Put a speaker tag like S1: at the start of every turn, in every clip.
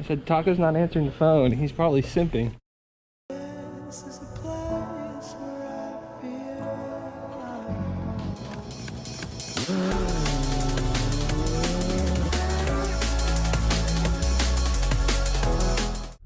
S1: I said, Taco's not answering the phone. He's probably simping.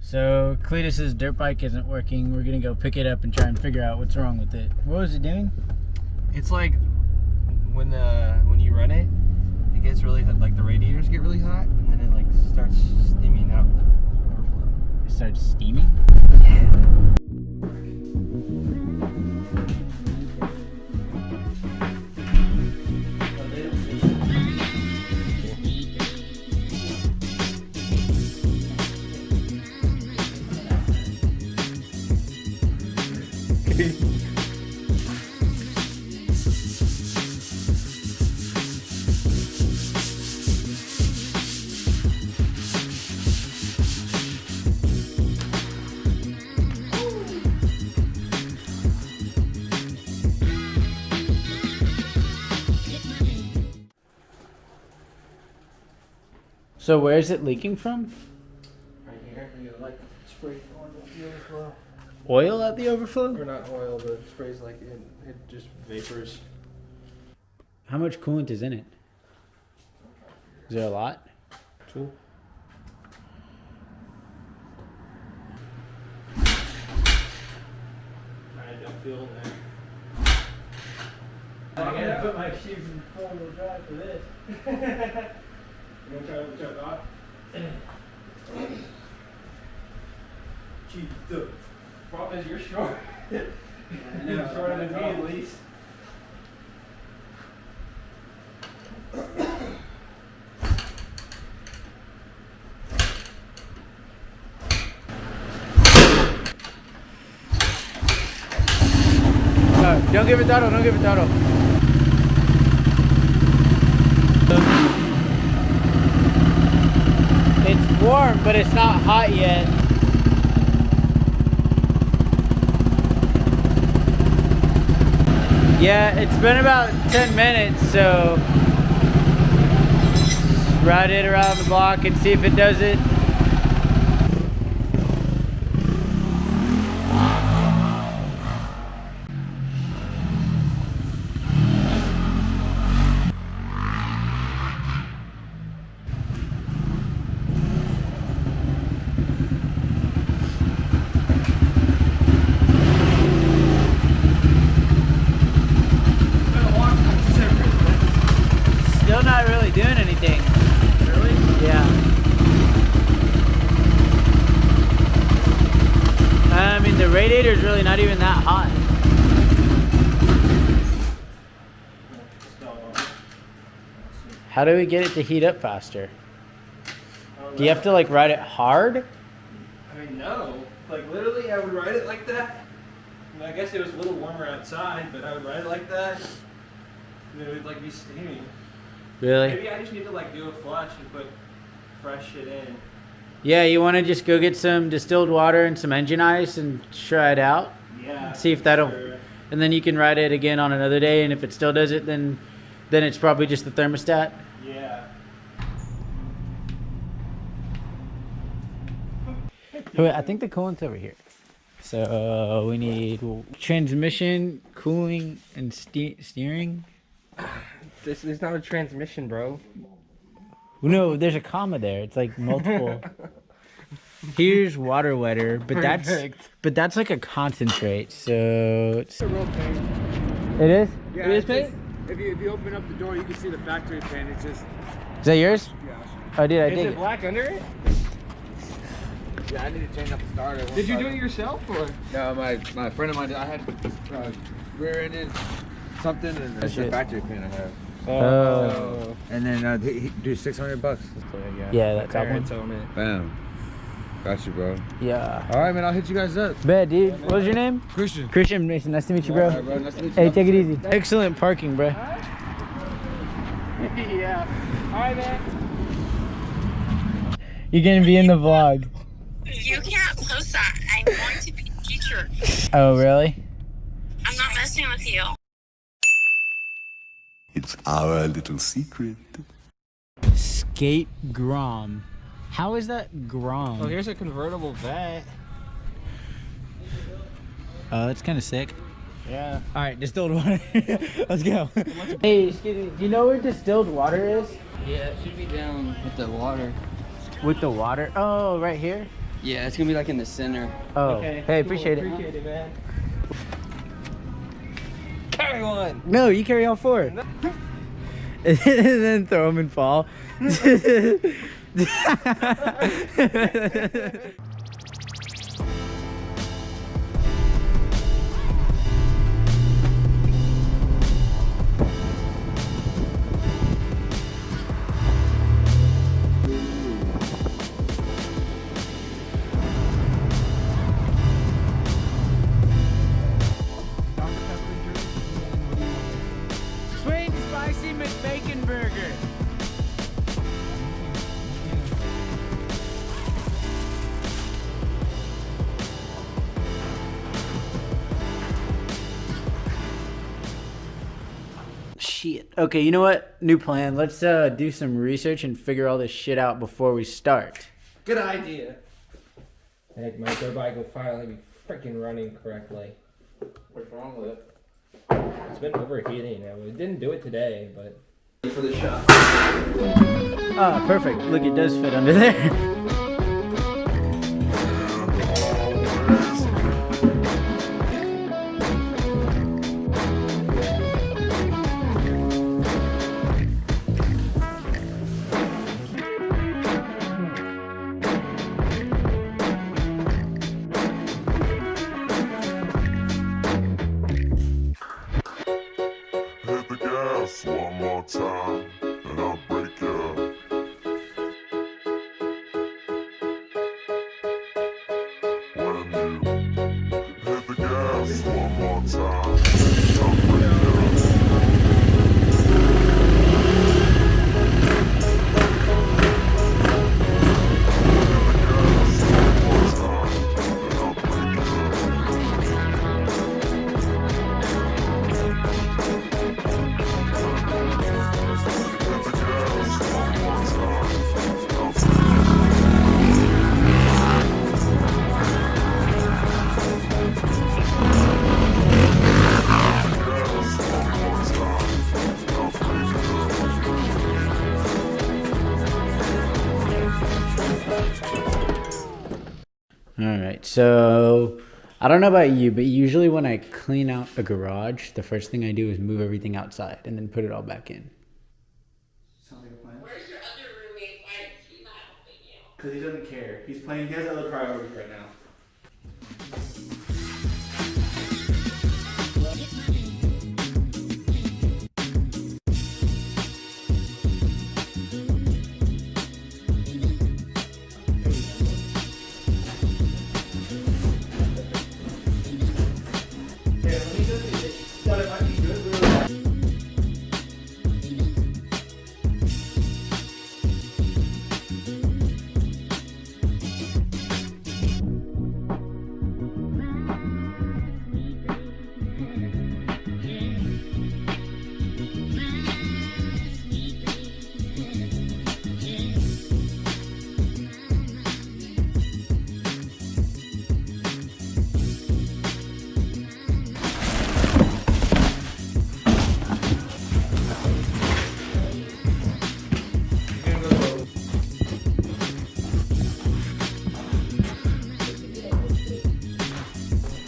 S2: So Cletus's dirt bike isn't working. We're gonna go pick it up and try and figure out what's wrong with it. What was it doing?
S1: It's like when you run it, it gets really hot, like the radiators get really hot, and then it like starts steaming out the overflow.
S2: It starts steaming?
S1: Yeah.
S2: So where's it leaking from?
S1: Right here, you like spray oil at the overflow.
S2: Oil at the overflow?
S1: Or not oil, but it sprays like it just vapors.
S2: How much coolant is in it? Is there a lot?
S1: Cool. I don't feel that.
S2: I gotta put my shoes in 4-wheel drive for this.
S1: You want to try it out? Jeez, the problem is you're short. You're shorter than me at least.
S2: No, don't give it throttle, don't give it throttle. It's warm, but it's not hot yet. Yeah, it's been about 10 minutes, so ride it around the block and see if it does it. Still not really doing anything.
S1: Really?
S2: Yeah. I mean, the radiator's really not even that hot. How do we get it to heat up faster? Do you have to like ride it hard?
S1: I mean, no. Like literally, I would ride it like that. I mean, I guess it was a little warmer outside, but I would ride it like that. And it would like be steaming.
S2: Really?
S1: Maybe I just need to like do a flush and put fresh shit in.
S2: Yeah, you want to just go get some distilled water and some engine ice and try it out?
S1: Yeah.
S2: See if that'll,
S1: sure.
S2: and then you can ride it again on another day, and if it still does it, then it's probably just the thermostat.
S1: Yeah.
S2: Wait, I think the coolant's over here. So we need transmission, cooling, and steering.
S1: This is not a transmission, bro.
S2: No, there's a comma there. It's like multiple. Here's water wetter, but that's like a concentrate. So it's
S3: a real paint.
S2: It is.
S3: Yeah,
S2: It is paint.
S3: If you open up the door, you can see the factory paint. It's just.
S2: Is that yours?
S3: Yeah.
S2: Oh, dude, I
S1: Is
S2: dig
S1: it
S2: it.
S1: black under it?
S3: Yeah, I need to change up the starter.
S1: Did you do it yourself or?
S3: No, my friend of mine. I had rear-ended something, and it's a
S2: shit.
S3: factory paint I have.
S2: Oh.
S3: And then he do $600.
S2: Yeah, that's
S1: Okay,
S2: our one.
S1: it's on it.
S3: Bam. Got you, bro.
S2: Yeah.
S3: All right, man. I'll hit you guys up.
S2: Bet, dude. What was your name?
S3: Christian.
S2: Christian Mason. Nice to meet you, bro.
S3: All right, bro. Nice to meet you.
S2: Hey, take it easy. Excellent parking, bro.
S1: Yeah. All right, man.
S2: You're gonna be in the vlog.
S4: You can't post that. I'm going to be a teacher.
S2: Oh, really?
S4: I'm not messing with you.
S5: It's our little secret.
S2: Skate Grom. How is that grown?
S1: Oh, here's a convertible vet.
S2: Oh, that's kind of sick.
S1: Yeah.
S2: All right, distilled water. Let's go. Hey, excuse me. Do you know where distilled water is?
S3: Yeah, it should be down with the water.
S2: With the water? Oh, right here?
S3: Yeah, it's gonna be like in the center.
S2: Oh,
S1: Okay.
S2: hey, appreciate it.
S1: Appreciate it, man. Carry one.
S2: No, you carry all four.
S1: No.
S2: And then throw them and fall. Swing spicy McBacon burger. Shit. Okay, you know what? New plan. Let's do some research and figure all this shit out before we start.
S1: Good idea. Heck, my dirt bike will finally be freaking running correctly.
S3: What's wrong with it?
S1: It's been overheating. We didn't do it today, but. For the shot.
S2: Ah, perfect. Look, it does fit under there.
S5: Hit the gas one more time, and I'll break you. When you hit the gas one more time, I'll break you.
S2: Alright, so I don't know about you, but usually when I clean out a garage, the first thing I do is move everything outside and then put it all back in.
S1: Sounds like a plan.
S4: Where's your other roommate? Why is he not helping you?
S1: Because he doesn't care. He's playing. He has other priorities right now.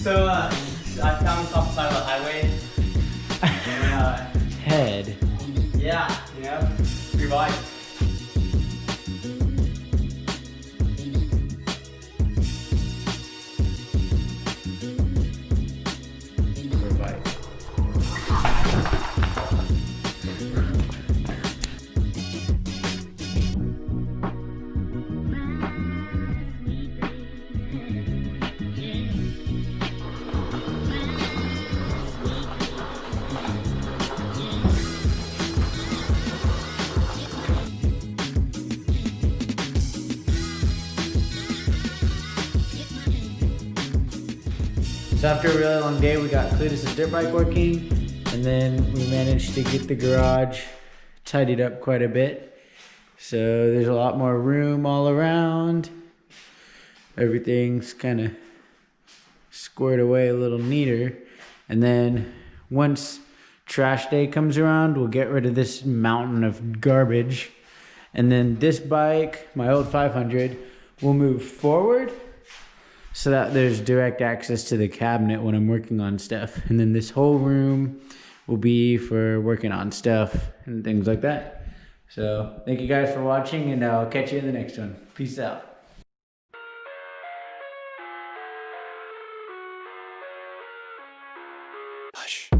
S1: So, I found this off the side of the highway. And,
S2: Head.
S1: yeah, you know, free bike. Free bike.
S2: So after a really long day, we got Cletus' dirt bike working, and then we managed to get the garage tidied up quite a bit. So there's a lot more room all around. Everything's kind of squared away a little neater. And then once trash day comes around, we'll get rid of this mountain of garbage. And then this bike, my old 500, will move forward so that there's direct access to the cabinet when I'm working on stuff. And then this whole room will be for working on stuff and things like that. So thank you guys for watching, and I'll catch you in the next one. Peace out. Hush.